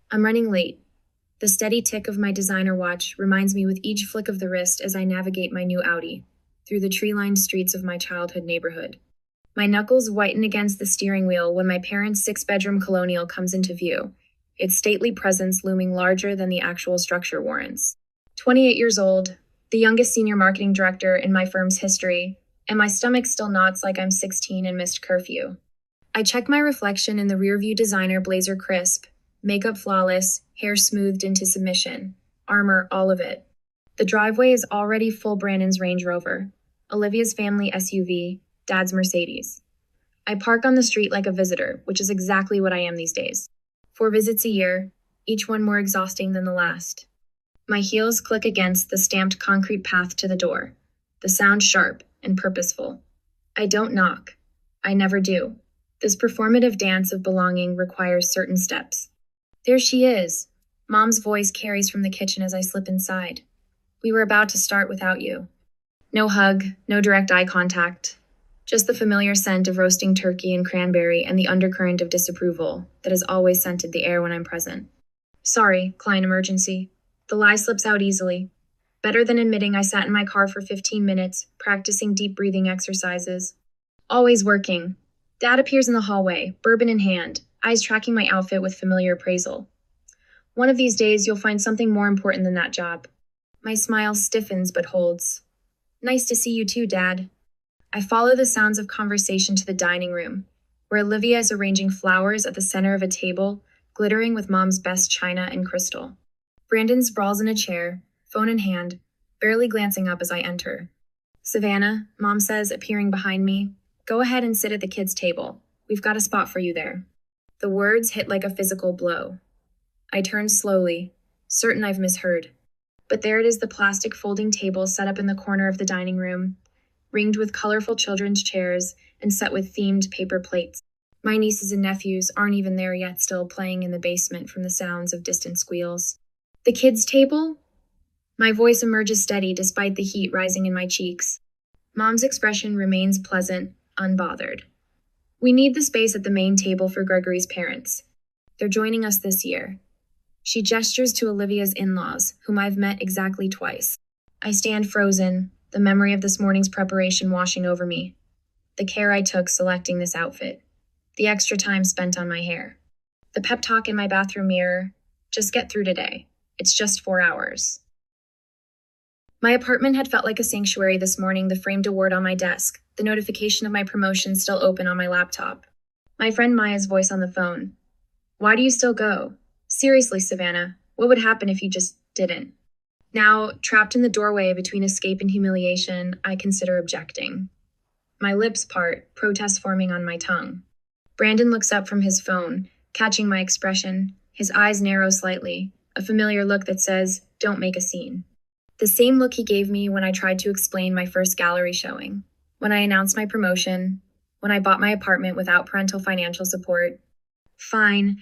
I'm running late. The steady tick of my designer watch reminds me with each flick of the wrist as I navigate my new Audi through the tree-lined streets of my childhood neighborhood. My knuckles whiten against the steering wheel when my parents' six-bedroom colonial comes into view, its stately presence looming larger than the actual structure warrants. 28 years old, the youngest senior marketing director in my firm's history, and my stomach still knots like I'm 16 and missed curfew. I check my reflection in the rearview designer blazer crisp, makeup flawless, hair smoothed into submission, armor all of it. The driveway is already full Brandon's Range Rover, Olivia's family SUV, Dad's Mercedes. I park on the street like a visitor, which is exactly what I am these days. 4 visits a year, each one more exhausting than the last. My heels click against the stamped concrete path to the door, the sound sharp and purposeful. I don't knock. I never do. This performative dance of belonging requires certain steps. There she is. Mom's voice carries from the kitchen as I slip inside. We were about to start without you. No hug, no direct eye contact. Just the familiar scent of roasting turkey and cranberry and the undercurrent of disapproval that has always scented the air when I'm present. Sorry, client emergency. The lie slips out easily. Better than admitting I sat in my car for 15 minutes, practicing deep breathing exercises. Always working. Dad appears in the hallway, bourbon in hand, eyes tracking my outfit with familiar appraisal. One of these days, you'll find something more important than that job. My smile stiffens but holds. Nice to see you too, Dad. I follow the sounds of conversation to the dining room, where Olivia is arranging flowers at the center of a table, glittering with Mom's best china and crystal. Brandon sprawls in a chair, phone in hand, barely glancing up as I enter. Savannah, Mom says, appearing behind me, go ahead and sit at the kids' table. We've got a spot for you there. The words hit like a physical blow. I turn slowly, certain I've misheard. But there it is, the plastic folding table set up in the corner of the dining room, ringed with colorful children's chairs and set with themed paper plates. My nieces and nephews aren't even there yet, still playing in the basement from the sounds of distant squeals. The kids' table? My voice emerges steady despite the heat rising in my cheeks. Mom's expression remains pleasant, unbothered. We need the space at the main table for Gregory's parents. They're joining us this year. She gestures to Olivia's in-laws, whom I've met exactly twice. I stand frozen, the memory of this morning's preparation washing over me. The care I took selecting this outfit. The extra time spent on my hair. The pep talk in my bathroom mirror. Just get through today. It's just 4 hours. My apartment had felt like a sanctuary this morning, the framed award on my desk, the notification of my promotion still open on my laptop. My friend Maya's voice on the phone. Why do you still go? Seriously, Savannah, what would happen if you just didn't? Now, trapped in the doorway between escape and humiliation, I consider objecting. My lips part, protest forming on my tongue. Brandon looks up from his phone, catching my expression. His eyes narrow slightly, a familiar look that says, don't make a scene. The same look he gave me when I tried to explain my first gallery showing, when I announced my promotion, when I bought my apartment without parental financial support. Fine.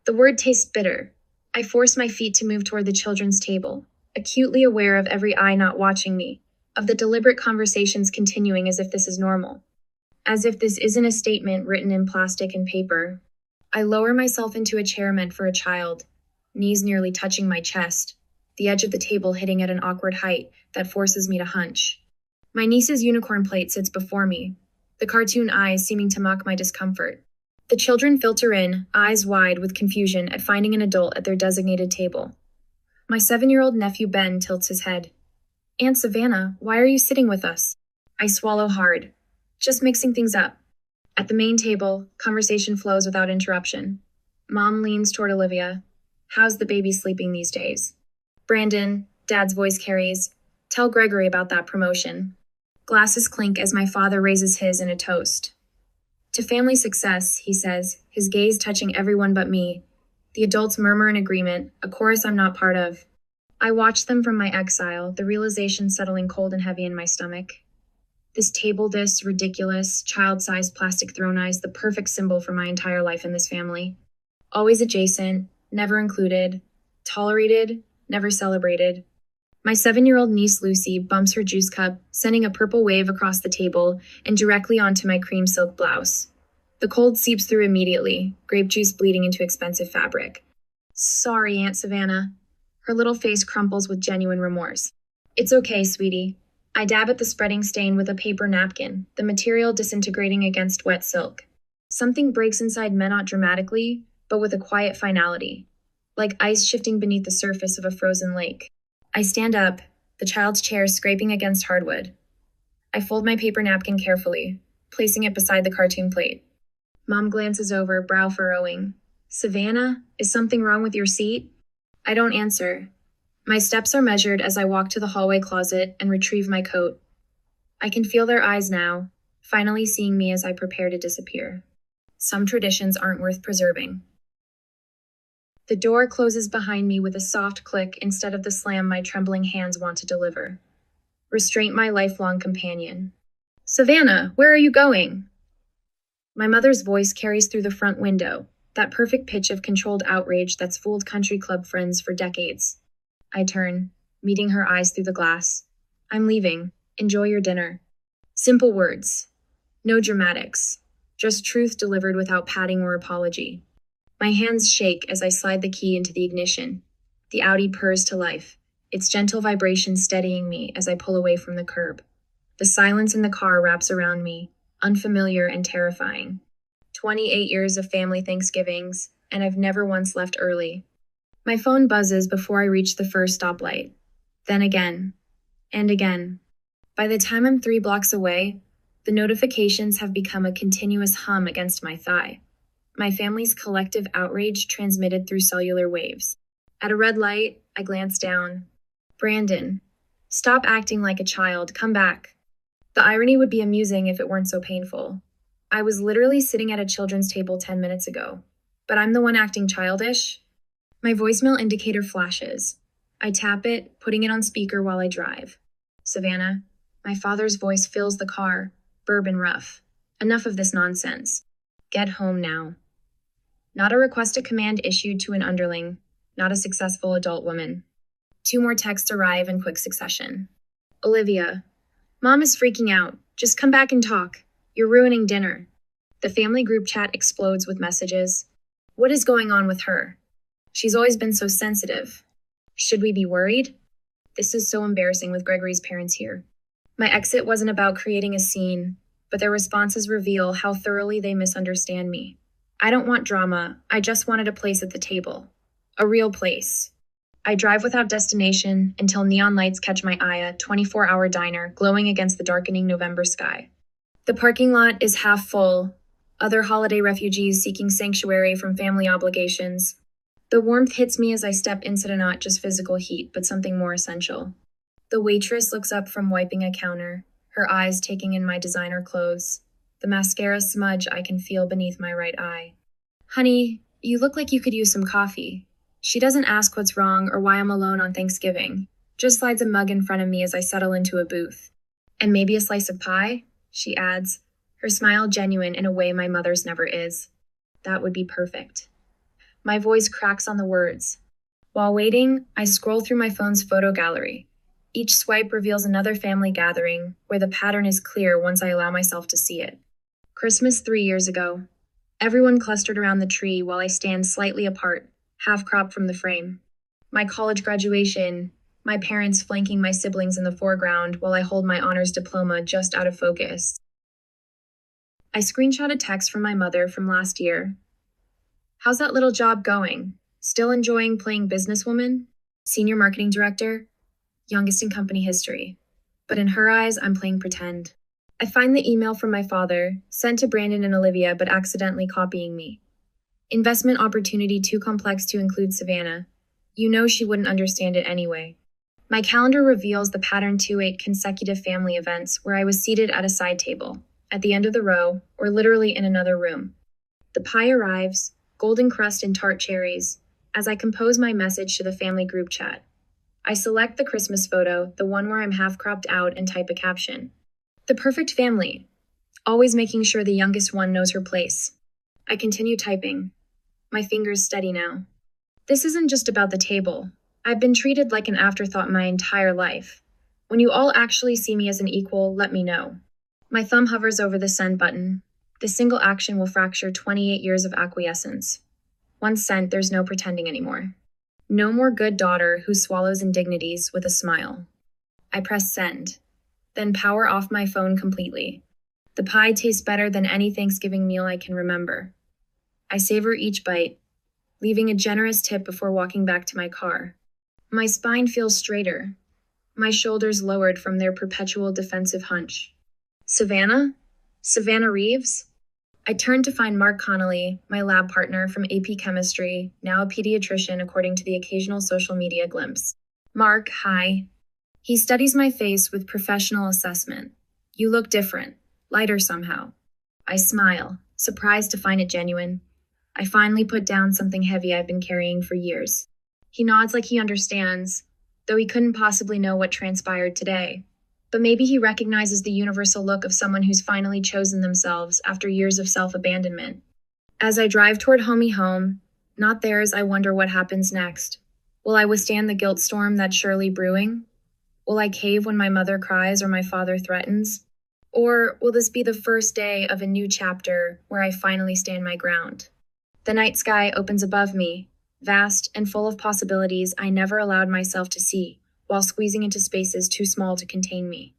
The word tastes bitter. I force my feet to move toward the children's table, acutely aware of every eye not watching me, of the deliberate conversations continuing as if this is normal. As if this isn't a statement written in plastic and paper. I lower myself into a chair meant for a child, knees nearly touching my chest, the edge of the table hitting at an awkward height that forces me to hunch. My niece's unicorn plate sits before me, the cartoon eyes seeming to mock my discomfort. The children filter in, eyes wide with confusion at finding an adult at their designated table. My 7-year-old nephew Ben tilts his head. Aunt Savannah, why are you sitting with us? I swallow hard. Just mixing things up. At the main table, conversation flows without interruption. Mom leans toward Olivia. How's the baby sleeping these days? Brandon, Dad's voice carries. Tell Gregory about that promotion. Glasses clink as my father raises his in a toast. To family success, he says, his gaze touching everyone but me. The adults murmur in agreement, a chorus I'm not part of. I watch them from my exile, the realization settling cold and heavy in my stomach. This table, this ridiculous, child-sized plastic throne eyes, the perfect symbol for my entire life in this family. Always adjacent, never included, tolerated, never celebrated. My 7-year-old niece Lucy bumps her juice cup, sending a purple wave across the table and directly onto my cream silk blouse. The cold seeps through immediately, grape juice bleeding into expensive fabric. Sorry, Aunt Savannah. Her little face crumples with genuine remorse. It's okay, sweetie. I dab at the spreading stain with a paper napkin, the material disintegrating against wet silk. Something breaks inside me not dramatically, but with a quiet finality, like ice shifting beneath the surface of a frozen lake. I stand up, the child's chair scraping against hardwood. I fold my paper napkin carefully, placing it beside the cartoon plate. Mom glances over, brow furrowing. Savannah, is something wrong with your seat? I don't answer. My steps are measured as I walk to the hallway closet and retrieve my coat. I can feel their eyes now, finally seeing me as I prepare to disappear. Some traditions aren't worth preserving. The door closes behind me with a soft click instead of the slam my trembling hands want to deliver. Restraint my lifelong companion. Savannah, where are you going? My mother's voice carries through the front window, that perfect pitch of controlled outrage that's fooled country club friends for decades. I turn, meeting her eyes through the glass. I'm leaving. Enjoy your dinner. Simple words. No dramatics. Just truth delivered without padding or apology. My hands shake as I slide the key into the ignition. The Audi purrs to life, its gentle vibration steadying me as I pull away from the curb. The silence in the car wraps around me, unfamiliar and terrifying. 28 years of family Thanksgivings, and I've never once left early. My phone buzzes before I reach the first stoplight. Then again, and again. By the time I'm 3 blocks away, the notifications have become a continuous hum against my thigh. My family's collective outrage transmitted through cellular waves. At a red light, I glance down. Brandon, stop acting like a child, come back. The irony would be amusing if it weren't so painful. I was literally sitting at a children's table 10 minutes ago, but I'm the one acting childish. My voicemail indicator flashes. I tap it, putting it on speaker while I drive. Savannah, my father's voice fills the car, bourbon rough. Enough of this nonsense. Get home now. Not a request a command issued to an underling, not a successful adult woman. 2 more texts arrive in quick succession. Olivia, Mom is freaking out. Just come back and talk. You're ruining dinner. The family group chat explodes with messages. What is going on with her? She's always been so sensitive. Should we be worried? This is so embarrassing with Gregory's parents here. My exit wasn't about creating a scene, but their responses reveal how thoroughly they misunderstand me. I don't want drama, I just wanted a place at the table. A real place. I drive without destination until neon lights catch my eye, a 24-hour diner glowing against the darkening November sky. The parking lot is half full, other holiday refugees seeking sanctuary from family obligations. The warmth hits me as I step into not just physical heat, but something more essential. The waitress looks up from wiping a counter, her eyes taking in my designer clothes. The mascara smudge I can feel beneath my right eye. Honey, you look like you could use some coffee. She doesn't ask what's wrong or why I'm alone on Thanksgiving, just slides a mug in front of me as I settle into a booth. And maybe a slice of pie, she adds, her smile genuine in a way my mother's never is. That would be perfect. My voice cracks on the words. While waiting, I scroll through my phone's photo gallery. Each swipe reveals another family gathering, where the pattern is clear once I allow myself to see it. Christmas 3 years ago. Everyone clustered around the tree while I stand slightly apart, half cropped from the frame. My college graduation, my parents flanking my siblings in the foreground while I hold my honors diploma just out of focus. I screenshot a text from my mother from last year. How's that little job going? Still enjoying playing businesswoman? Senior marketing director? Youngest in company history. But in her eyes, I'm playing pretend. I find the email from my father, sent to Brandon and Olivia, but accidentally copying me. Investment opportunity too complex to include Savannah. You know she wouldn't understand it anyway. My calendar reveals the pattern 2-8 consecutive family events where I was seated at a side table, at the end of the row, or literally in another room. The pie arrives, golden crust and tart cherries, as I compose my message to the family group chat. I select the Christmas photo, the one where I'm half cropped out, and type a caption. The perfect family, always making sure the youngest one knows her place. I continue typing. My fingers steady now. This isn't just about the table. I've been treated like an afterthought my entire life. When you all actually see me as an equal, let me know. My thumb hovers over the send button. This single action will fracture 28 years of acquiescence. Once sent, there's no pretending anymore. No more good daughter who swallows indignities with a smile. I press send, then power off my phone completely. The pie tastes better than any Thanksgiving meal I can remember. I savor each bite, leaving a generous tip before walking back to my car. My spine feels straighter, my shoulders lowered from their perpetual defensive hunch. Savannah? Savannah Reeves? I turned to find Mark Connolly, my lab partner from AP Chemistry, now a pediatrician according to the occasional social media glimpse. Mark, hi. He studies my face with professional assessment. You look different, lighter somehow. I smile, surprised to find it genuine. I finally put down something heavy I've been carrying for years. He nods like he understands, though he couldn't possibly know what transpired today. But maybe he recognizes the universal look of someone who's finally chosen themselves after years of self-abandonment. As I drive toward homie home, not theirs, I wonder what happens next. Will I withstand the guilt storm that's surely brewing? Will I cave when my mother cries or my father threatens? Or will this be the first day of a new chapter where I finally stand my ground? The night sky opens above me, vast and full of possibilities I never allowed myself to see, while squeezing into spaces too small to contain me.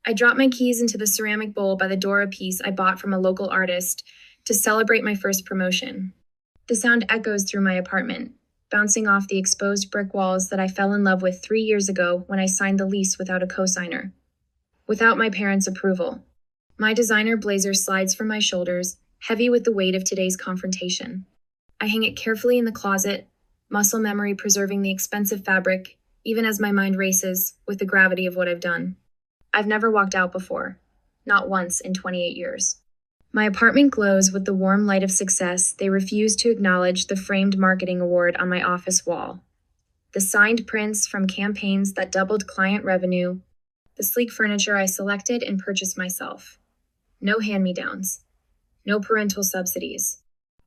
I drop my keys into the ceramic bowl by the door, a piece I bought from a local artist to celebrate my first promotion. The sound echoes through my apartment, bouncing off the exposed brick walls that I fell in love with 3 years ago when I signed the lease without a cosigner. Without my parents' approval. My designer blazer slides from my shoulders, heavy with the weight of today's confrontation. I hang it carefully in the closet, muscle memory preserving the expensive fabric, even as my mind races with the gravity of what I've done. I've never walked out before, not once in 28 years. My apartment glows with the warm light of success they refuse to acknowledge the framed marketing award on my office wall. The signed prints from campaigns that doubled client revenue, the sleek furniture I selected and purchased myself. No hand-me-downs. No parental subsidies.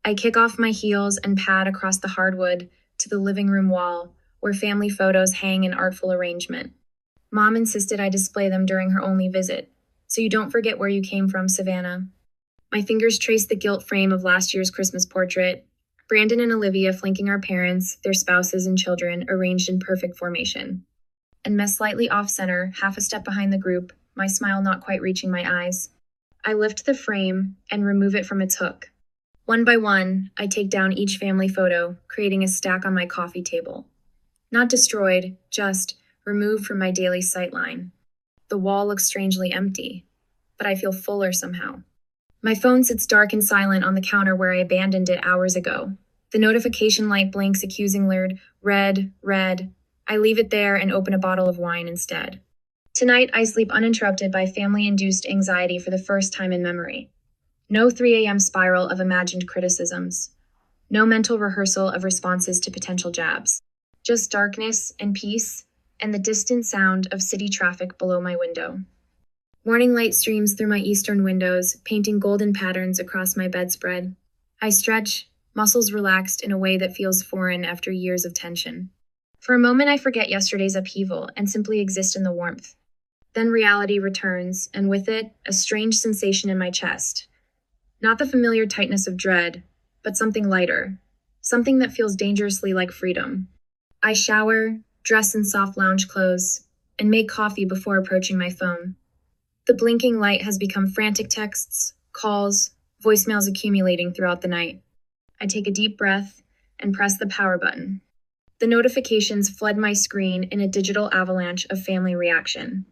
I kick off my heels and pad across the hardwood to the living room wall, where family photos hang in artful arrangement. Mom insisted I display them during her only visit, so you don't forget where you came from, Savannah. My fingers trace the gilt frame of last year's Christmas portrait, Brandon and Olivia flanking our parents, their spouses and children arranged in perfect formation. And Mess slightly off-center, half a step behind the group, my smile not quite reaching my eyes. I lift the frame and remove it from its hook. One by one, I take down each family photo, creating a stack on my coffee table. Not destroyed, just removed from my daily sightline. The wall looks strangely empty, but I feel fuller somehow. My phone sits dark and silent on the counter where I abandoned it hours ago. The notification light blinks accusing word, red, red. I leave it there and open a bottle of wine instead. Tonight, I sleep uninterrupted by family-induced anxiety for the first time in memory. No 3 a.m. spiral of imagined criticisms. No mental rehearsal of responses to potential jabs. Just darkness and peace, and the distant sound of city traffic below my window. Morning light streams through my eastern windows, painting golden patterns across my bedspread. I stretch, muscles relaxed in a way that feels foreign after years of tension. For a moment, I forget yesterday's upheaval and simply exist in the warmth. Then reality returns, and with it, a strange sensation in my chest. Not the familiar tightness of dread, but something lighter. Something that feels dangerously like freedom. I shower, dress in soft lounge clothes, and make coffee before approaching my phone. The blinking light has become frantic texts, calls, voicemails accumulating throughout the night. I take a deep breath and press the power button. The notifications flood my screen in a digital avalanche of family reaction.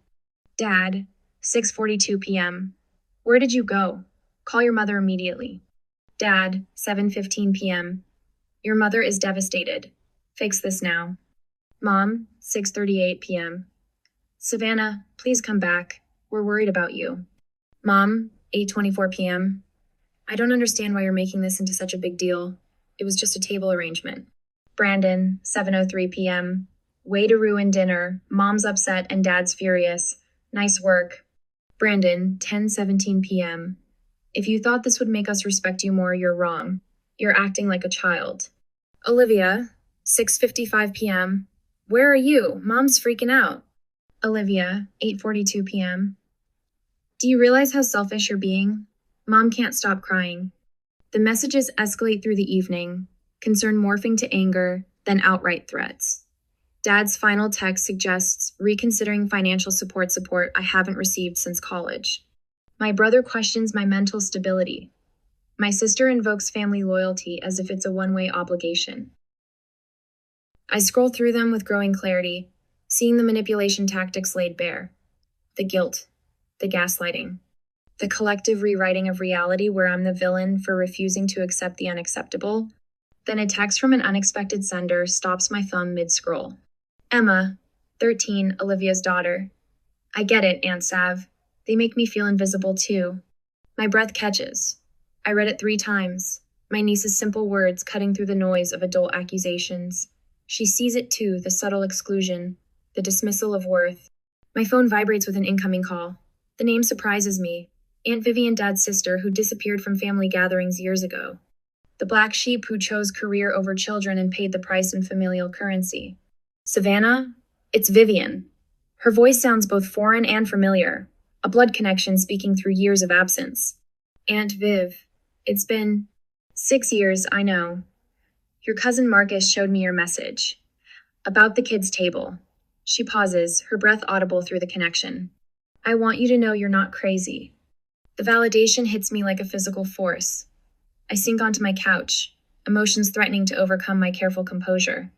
Dad, 6:42 p.m. Where did you go? Call your mother immediately. Dad, 7:15 p.m. Your mother is devastated. Fix this now. Mom, 6:38 p.m. Savannah, please come back. We're worried about you. Mom, 8:24 p.m. I don't understand why you're making this into such a big deal. It was just a table arrangement. Brandon, 7:03 p.m. Way to ruin dinner. Mom's upset and Dad's furious. Nice work. Brandon, 10:17 p.m. If you thought this would make us respect you more, you're wrong. You're acting like a child. Olivia, 6:55 p.m. Where are you? Mom's freaking out. Olivia, 8:42 p.m. Do you realize how selfish you're being? Mom can't stop crying. The messages escalate through the evening, concern morphing to anger, then outright threats. Dad's final text suggests reconsidering financial support I haven't received since college. My brother questions my mental stability. My sister invokes family loyalty as if it's a one-way obligation. I scroll through them with growing clarity, seeing the manipulation tactics laid bare. The guilt, the gaslighting, the collective rewriting of reality where I'm the villain for refusing to accept the unacceptable. Then a text from an unexpected sender stops my thumb mid-scroll. Emma, 13, Olivia's daughter. I get it, Aunt Sav. They make me feel invisible too. My breath catches. I read it 3 times, my niece's simple words cutting through the noise of adult accusations. She sees it too, the subtle exclusion, the dismissal of worth. My phone vibrates with an incoming call. The name surprises me. Aunt Vivian, Dad's sister, who disappeared from family gatherings years ago. The black sheep who chose career over children and paid the price in familial currency. Savannah? It's Vivian. Her voice sounds both foreign and familiar, a blood connection speaking through years of absence. Aunt Viv. It's been 6 years, I know. Your cousin Marcus showed me your message. About the kids' table. She pauses, her breath audible through the connection. I want you to know you're not crazy. The validation hits me like a physical force. I sink onto my couch, emotions threatening to overcome my careful composure.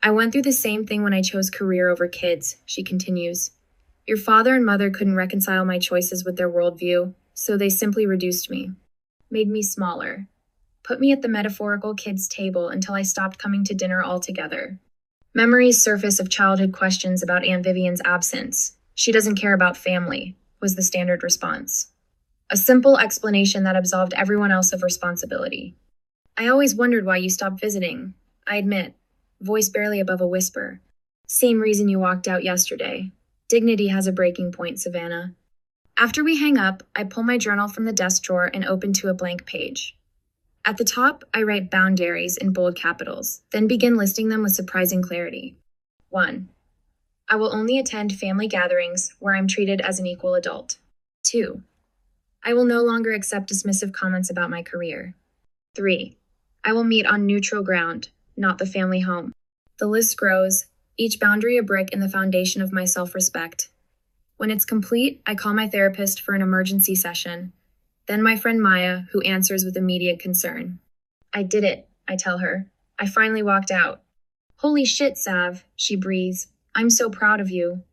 I went through the same thing when I chose career over kids, she continues. Your father and mother couldn't reconcile my choices with their worldview, so they simply reduced me. Made me smaller. Put me at the metaphorical kids' table until I stopped coming to dinner altogether. Memories surface of childhood questions about Aunt Vivian's absence. She doesn't care about family, was the standard response. A simple explanation that absolved everyone else of responsibility. I always wondered why you stopped visiting, I admit, voice barely above a whisper. Same reason you walked out yesterday. Dignity has a breaking point, Savannah. After we hang up, I pull my journal from the desk drawer and open to a blank page. At the top, I write boundaries in bold capitals, then begin listing them with surprising clarity. 1. I will only attend family gatherings where I'm treated as an equal adult. 2. I will no longer accept dismissive comments about my career. 3. I will meet on neutral ground, not the family home. The list grows, each boundary a brick in the foundation of my self-respect. When it's complete, I call my therapist for an emergency session. Then my friend Maya, who answers with immediate concern. I did it, I tell her. I finally walked out. Holy shit, Sav, she breathes. I'm so proud of you.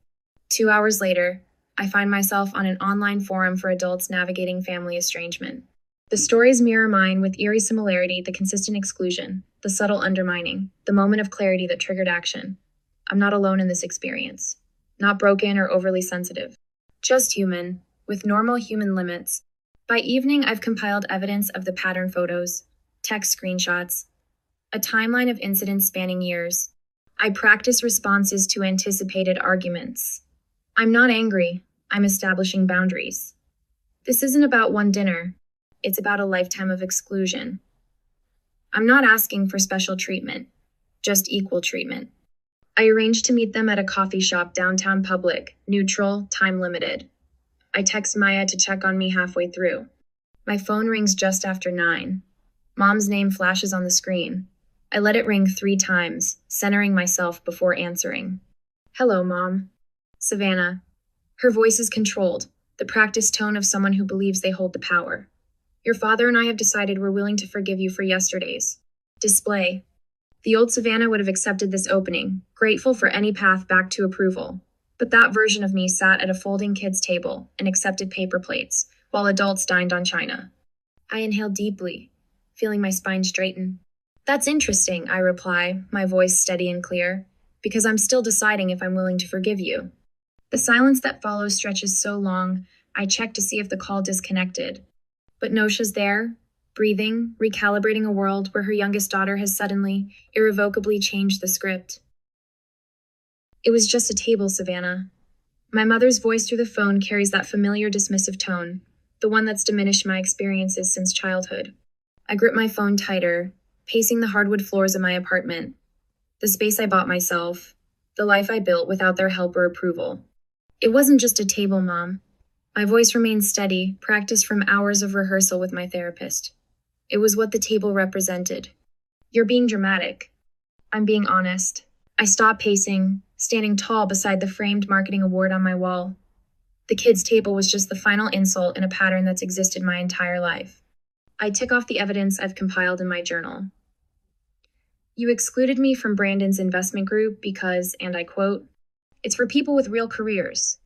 2 hours later, I find myself on an online forum for adults navigating family estrangement. The stories mirror mine with eerie similarity, the consistent exclusion, the subtle undermining, the moment of clarity that triggered action. I'm not alone in this experience. Not broken or overly sensitive. Just human, with normal human limits. By evening, I've compiled evidence of the pattern photos, text screenshots, a timeline of incidents spanning years. I practice responses to anticipated arguments. I'm not angry. I'm establishing boundaries. This isn't about one dinner. It's about a lifetime of exclusion. I'm not asking for special treatment, just equal treatment. I arranged to meet them at a coffee shop downtown public, neutral, time limited. I text Maya to check on me halfway through. My phone rings just after 9. Mom's name flashes on the screen. I let it ring 3 times, centering myself before answering. Hello, Mom. Savannah. Her voice is controlled, the practiced tone of someone who believes they hold the power. Your father and I have decided we're willing to forgive you for yesterday's display. The old Savannah would have accepted this opening, grateful for any path back to approval. But that version of me sat at a folding kids' table and accepted paper plates, while adults dined on china. I inhaled deeply, feeling my spine straighten. That's interesting, I reply, my voice steady and clear, because I'm still deciding if I'm willing to forgive you. The silence that follows stretches so long, I check to see if the call disconnected. But Nosha's there, breathing, recalibrating a world where her youngest daughter has suddenly, irrevocably changed the script. It was just a table, Savannah. My mother's voice through the phone carries that familiar dismissive tone, the one that's diminished my experiences since childhood. I grip my phone tighter, pacing the hardwood floors of my apartment. The space I bought myself, the life I built without their help or approval. It wasn't just a table, Mom. My voice remains steady, practiced from hours of rehearsal with my therapist. It was what the table represented. You're being dramatic. I'm being honest. I stopped pacing, standing tall beside the framed marketing award on my wall. The kids' table was just the final insult in a pattern that's existed my entire life. I tick off the evidence I've compiled in my journal. You excluded me from Brandon's investment group because, and I quote, "It's for people with real careers."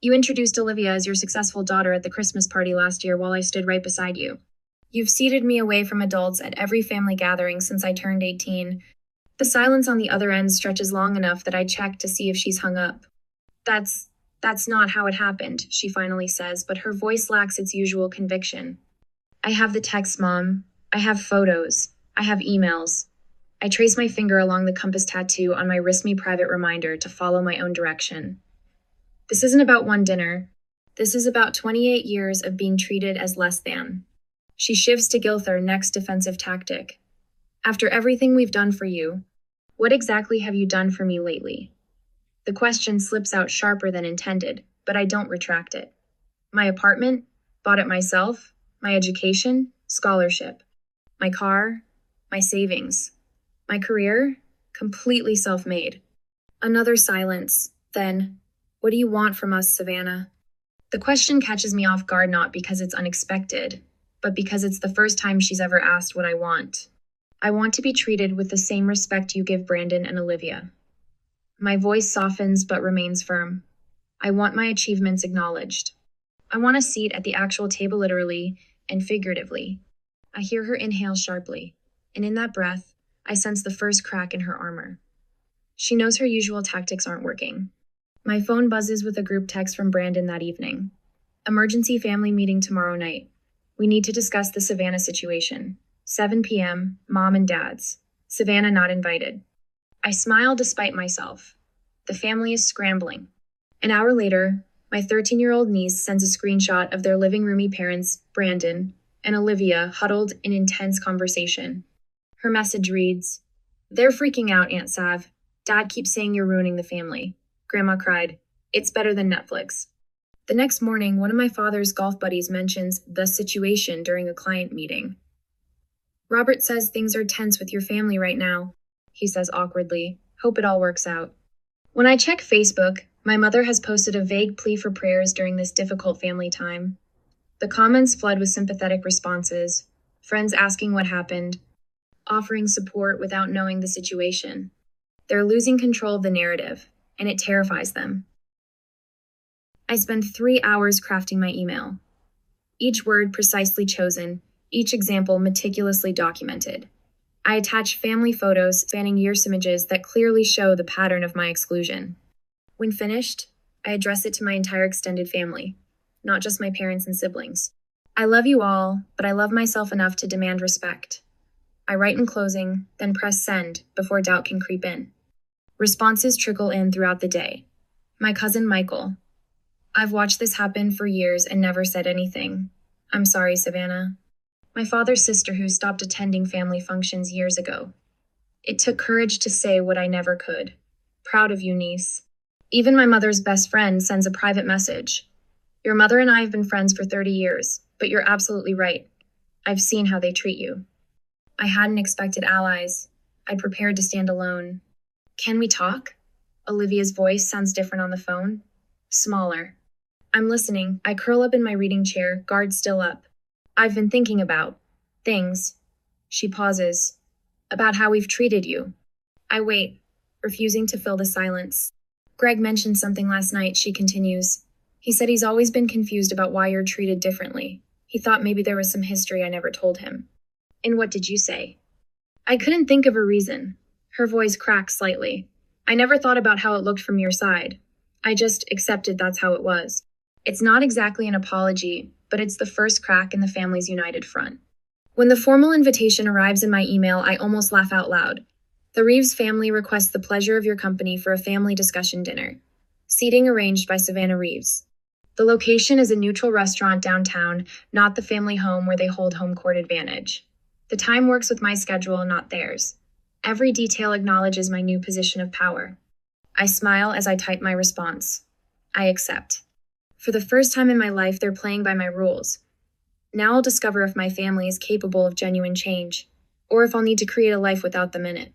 You introduced Olivia as your successful daughter at the Christmas party last year while I stood right beside you. You've seated me away from adults at every family gathering since I turned 18. The silence on the other end stretches long enough that I check to see if she's hung up. That's not how it happened, she finally says, but her voice lacks its usual conviction. I have the texts, Mom. I have photos. I have emails. I trace my finger along the compass tattoo on my wrist me private reminder to follow my own direction. This isn't about one dinner. This is about 28 years of being treated as less than. She shifts to Gilther, next defensive tactic. After everything we've done for you, what exactly have you done for me lately? The question slips out sharper than intended, but I don't retract it. My apartment? Bought it myself? My education? Scholarship. My car? My savings. My career? Completely self-made. Another silence. Then, what do you want from us, Savannah? The question catches me off guard not because it's unexpected, but because it's the first time she's ever asked what I want. I want to be treated with the same respect you give Brandon and Olivia. My voice softens but remains firm. I want my achievements acknowledged. I want a seat at the actual table literally and figuratively. I hear her inhale sharply, and in that breath, I sense the first crack in her armor. She knows her usual tactics aren't working. My phone buzzes with a group text from Brandon that evening. Emergency family meeting tomorrow night. We need to discuss the Savannah situation. 7 p.m., Mom and Dad's. Savannah not invited. I smile despite myself. The family is scrambling. An hour later, my 13-year-old niece sends a screenshot of their living roomy parents, Brandon, and Olivia huddled in intense conversation. Her message reads, "They're freaking out, Aunt Sav. Dad keeps saying you're ruining the family." Grandma cried, "It's better than Netflix." The next morning, one of my father's golf buddies mentions the situation during a client meeting. "Robert says things are tense with your family right now," he says awkwardly. "Hope it all works out." When I check Facebook, my mother has posted a vague plea for prayers during this difficult family time. The comments flood with sympathetic responses, friends asking what happened, offering support without knowing the situation. They're losing control of the narrative, and it terrifies them. I spend 3 hours crafting my email. Each word precisely chosen, each example meticulously documented. I attach family photos spanning years images that clearly show the pattern of my exclusion. When finished, I address it to my entire extended family, not just my parents and siblings. I love you all, but I love myself enough to demand respect. I write in closing, then press send before doubt can creep in. Responses trickle in throughout the day. My cousin Michael. "I've watched this happen for years and never said anything. I'm sorry, Savannah." My father's sister who stopped attending family functions years ago. "It took courage to say what I never could. Proud of you, niece." Even my mother's best friend sends a private message. "Your mother and I have been friends for 30 years, but you're absolutely right. I've seen how they treat you." I hadn't expected allies. I'd prepared to stand alone. "Can we talk?" Olivia's voice sounds different on the phone. Smaller. I'm listening. I curl up in my reading chair, guard still up. "I've been thinking about things." She pauses. "About how we've treated you." I wait, refusing to fill the silence. "Greg mentioned something last night," she continues. "He said he's always been confused about why you're treated differently. He thought maybe there was some history I never told him." "And what did you say?" I couldn't think of a reason. Her voice cracked slightly. "I never thought about how it looked from your side. I just accepted that's how it was." It's not exactly an apology, but it's the first crack in the family's united front. When the formal invitation arrives in my email, I almost laugh out loud. The Reeves family requests the pleasure of your company for a family discussion dinner. Seating arranged by Savannah Reeves. The location is a neutral restaurant downtown, not the family home where they hold home court advantage. The time works with my schedule, not theirs. Every detail acknowledges my new position of power. I smile as I type my response. I accept. For the first time in my life, they're playing by my rules. Now I'll discover if my family is capable of genuine change, or if I'll need to create a life without them in it.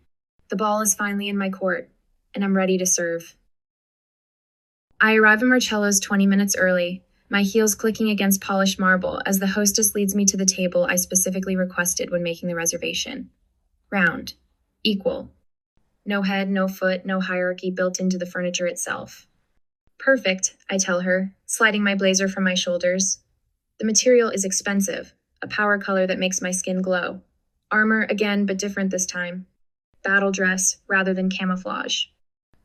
The ball is finally in my court, and I'm ready to serve. I arrive at Marcello's 20 minutes early, my heels clicking against polished marble as the hostess leads me to the table I specifically requested when making the reservation. Round. Equal. No head, no foot, no hierarchy built into the furniture itself. Perfect, I tell her, sliding my blazer from my shoulders. The material is expensive, a power color that makes my skin glow. Armor again, but different this time. Battle dress rather than camouflage.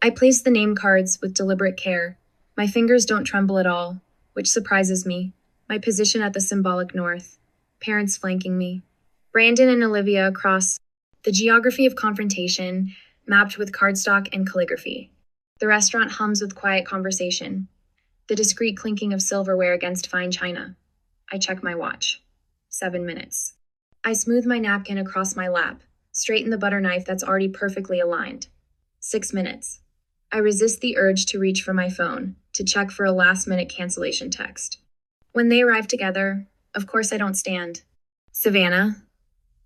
I place the name cards with deliberate care. My fingers don't tremble at all, which surprises me. My position at the symbolic north. Parents flanking me. Brandon and Olivia across. The geography of confrontation, mapped with cardstock and calligraphy. The restaurant hums with quiet conversation. The discreet clinking of silverware against fine china. I check my watch. 7 minutes. I smooth my napkin across my lap, straighten the butter knife that's already perfectly aligned. 6 minutes. I resist the urge to reach for my phone, to check for a last-minute cancellation text. When they arrive together, of course I don't stand. Savannah.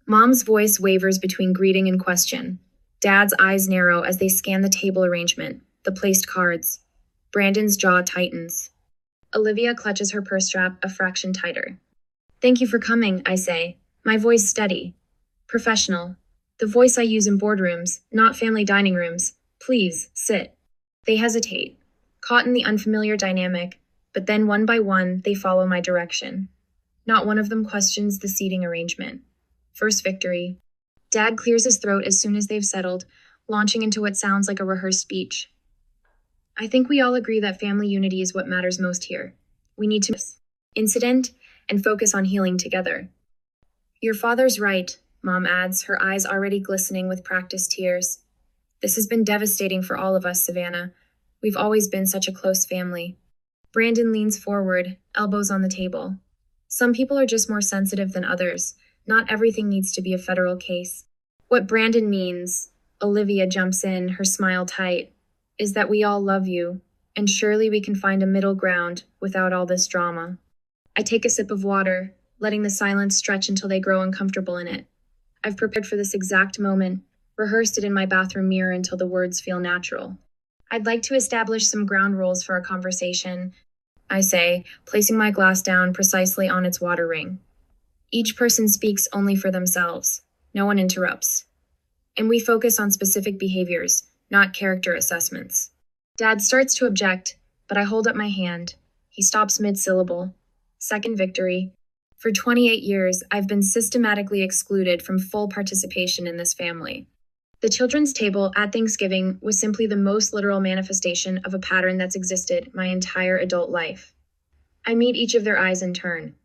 Mom's voice wavers between greeting and question. Dad's eyes narrow as they scan the table arrangement, the placed cards. Brandon's jaw tightens. Olivia clutches her purse strap a fraction tighter. Thank you for coming, I say, my voice steady. Professional. The voice I use in boardrooms, not family dining rooms. Please, sit. They hesitate, caught in the unfamiliar dynamic, but then one by one, they follow my direction. Not one of them questions the seating arrangement. First victory. Dad clears his throat as soon as they've settled, launching into what sounds like a rehearsed speech. I think we all agree that family unity is what matters most here. We need to incident and focus on healing together. Your father's right, Mom adds, her eyes already glistening with practiced tears. This has been devastating for all of us, Savannah. We've always been such a close family. Brandon leans forward, elbows on the table. Some people are just more sensitive than others. Not everything needs to be a federal case. What Brandon means, Olivia jumps in, her smile tight, is that we all love you, and surely we can find a middle ground without all this drama. I take a sip of water, letting the silence stretch until they grow uncomfortable in it. I've prepared for this exact moment, rehearsed it in my bathroom mirror until the words feel natural. I'd like to establish some ground rules for our conversation, I say, placing my glass down precisely on its water ring. Each person speaks only for themselves. No one interrupts. And we focus on specific behaviors, not character assessments. Dad starts to object, but I hold up my hand. He stops mid-syllable. Second victory. For 28 years, I've been systematically excluded from full participation in this family. The children's table at Thanksgiving was simply the most literal manifestation of a pattern that's existed my entire adult life. I meet each of their eyes in turn.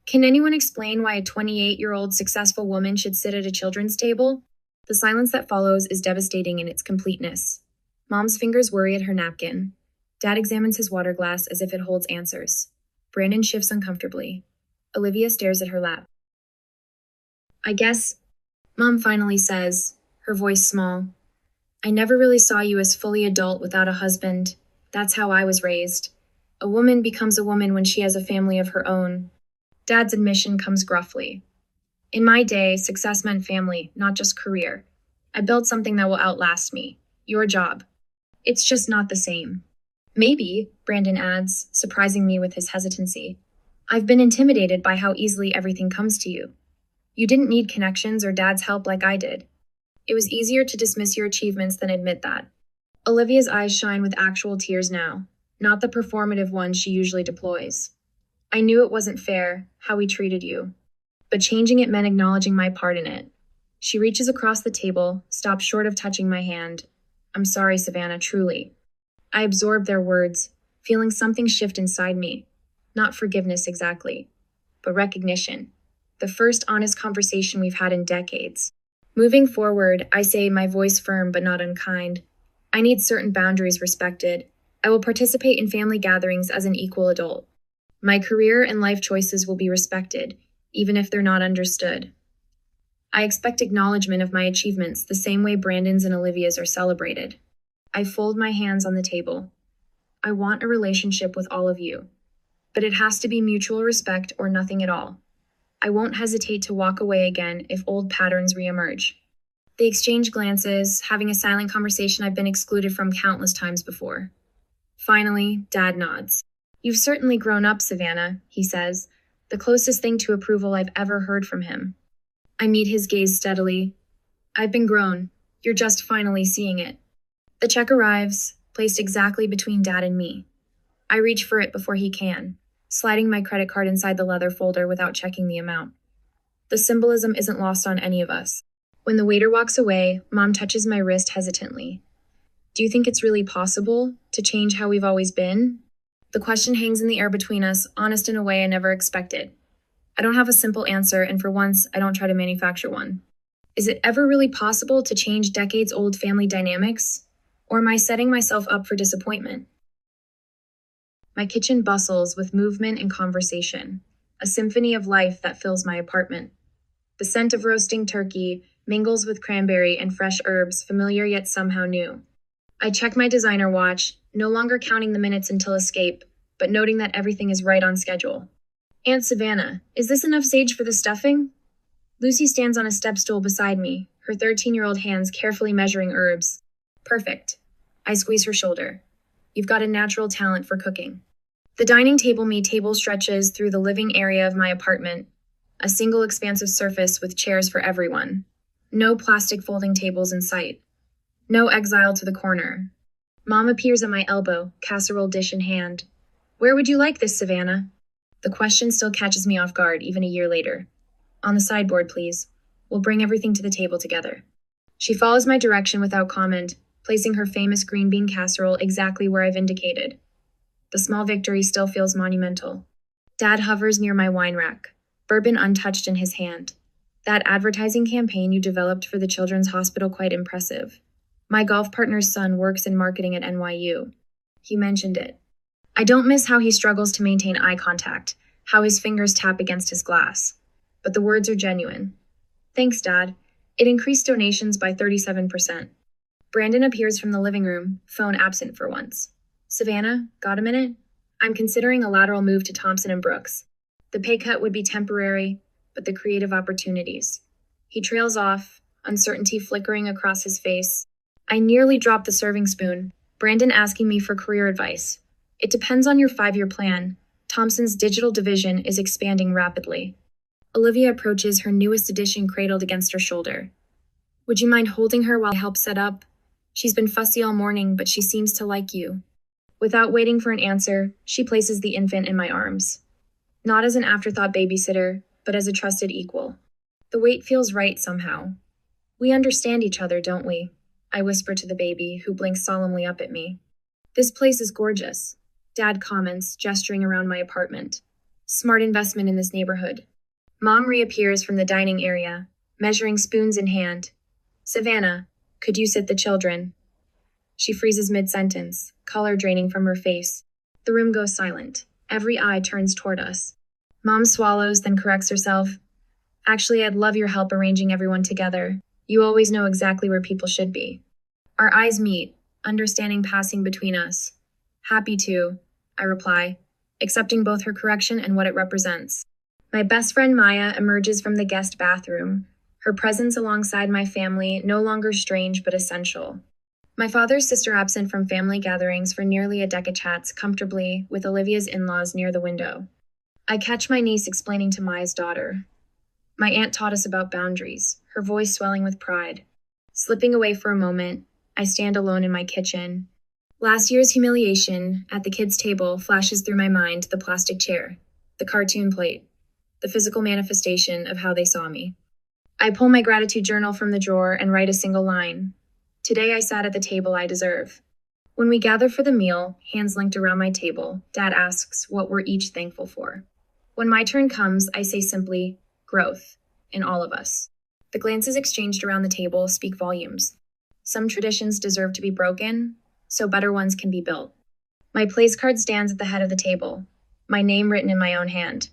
Can anyone explain why a 28-year-old successful woman should sit at a children's table? The silence that follows is devastating in its completeness. Mom's fingers worry at her napkin. Dad examines his water glass as if it holds answers. Brandon shifts uncomfortably. Olivia stares at her lap. I guess, Mom finally says, her voice small. I never really saw you as fully adult without a husband. That's how I was raised. A woman becomes a woman when she has a family of her own. Dad's admission comes gruffly. In my day, success meant family, not just career. I built something that will outlast me. Your job. It's just not the same. Maybe, Brandon adds, surprising me with his hesitancy. I've been intimidated by how easily everything comes to you. You didn't need connections or Dad's help like I did. It was easier to dismiss your achievements than admit that. Olivia's eyes shine with actual tears now, not the performative ones she usually deploys. I knew it wasn't fair, how we treated you. But changing it meant acknowledging my part in it. She reaches across the table, stops short of touching my hand. I'm sorry, Savannah, truly. I absorbed their words, feeling something shift inside me. Not forgiveness exactly, but recognition. The first honest conversation we've had in decades. Moving forward, I say, my voice firm but not unkind. I need certain boundaries respected. I will participate in family gatherings as an equal adult. My career and life choices will be respected, even if they're not understood. I expect acknowledgement of my achievements the same way Brandon's and Olivia's are celebrated. I fold my hands on the table. I want a relationship with all of you, but it has to be mutual respect or nothing at all. I won't hesitate to walk away again if old patterns reemerge. They exchange glances, having a silent conversation I've been excluded from countless times before. Finally, Dad nods. You've certainly grown up, Savannah, he says, the closest thing to approval I've ever heard from him. I meet his gaze steadily. I've been grown. You're just finally seeing it. The check arrives, placed exactly between Dad and me. I reach for it before he can, sliding my credit card inside the leather folder without checking the amount. The symbolism isn't lost on any of us. When the waiter walks away, Mom touches my wrist hesitantly. Do you think it's really possible to change how we've always been? The question hangs in the air between us, honest in a way I never expected. I don't have a simple answer, and for once, I don't try to manufacture one. Is it ever really possible to change decades-old family dynamics? Or am I setting myself up for disappointment? My kitchen bustles with movement and conversation, a symphony of life that fills my apartment. The scent of roasting turkey mingles with cranberry and fresh herbs, familiar yet somehow new. I check my designer watch, no longer counting the minutes until escape, but noting that everything is right on schedule. Aunt Savannah, is this enough sage for the stuffing? Lucy stands on a step stool beside me, her 13-year-old hands carefully measuring herbs. Perfect. I squeeze her shoulder. You've got a natural talent for cooking. The dining table stretches through the living area of my apartment, a single expansive surface with chairs for everyone. No plastic folding tables in sight. No exile to the corner. Mom appears at my elbow, casserole dish in hand. Where would you like this, Savannah? The question still catches me off guard, even a year later. On the sideboard, please. We'll bring everything to the table together. She follows my direction without comment, placing her famous green bean casserole exactly where I've indicated. The small victory still feels monumental. Dad hovers near my wine rack, bourbon untouched in his hand. That advertising campaign you developed for the Children's Hospital quite impressive. My golf partner's son works in marketing at NYU. He mentioned it. I don't miss how he struggles to maintain eye contact, how his fingers tap against his glass. But the words are genuine. Thanks, Dad. It increased donations by 37%. Brandon appears from the living room, phone absent for once. Savannah, got a minute? I'm considering a lateral move to Thompson & Brooks. The pay cut would be temporary, but the creative opportunities. He trails off, uncertainty flickering across his face. I nearly dropped the serving spoon, Brandon asking me for career advice. It depends on your 5-year plan. Thompson's digital division is expanding rapidly. Olivia approaches, her newest edition cradled against her shoulder. Would you mind holding her while I help set up? She's been fussy all morning, but she seems to like you. Without waiting for an answer, she places the infant in my arms. Not as an afterthought babysitter, but as a trusted equal. The weight feels right somehow. We understand each other, don't we? I whisper to the baby, who blinks solemnly up at me. This place is gorgeous, Dad comments, gesturing around my apartment. Smart investment in this neighborhood. Mom reappears from the dining area, measuring spoons in hand. Savannah, could you sit the children? She freezes mid-sentence, color draining from her face. The room goes silent. Every eye turns toward us. Mom swallows, then corrects herself. Actually, I'd love your help arranging everyone together. You always know exactly where people should be. Our eyes meet, understanding passing between us. Happy to, I reply, accepting both her correction and what it represents. My best friend Maya emerges from the guest bathroom, her presence alongside my family no longer strange but essential. My father's sister absent from family gatherings for nearly a decade chats comfortably with Olivia's in-laws near the window. I catch my niece explaining to Maya's daughter. My aunt taught us about boundaries, her voice swelling with pride. Slipping away for a moment, I stand alone in my kitchen. Last year's humiliation at the kids' table flashes through my mind: the plastic chair, the cartoon plate, the physical manifestation of how they saw me. I pull my gratitude journal from the drawer and write a single line. Today I sat at the table I deserve. When we gather for the meal, hands linked around my table, Dad asks what we're each thankful for. When my turn comes, I say simply, growth, in all of us. The glances exchanged around the table speak volumes. Some traditions deserve to be broken, so better ones can be built. My place card stands at the head of the table, my name written in my own hand.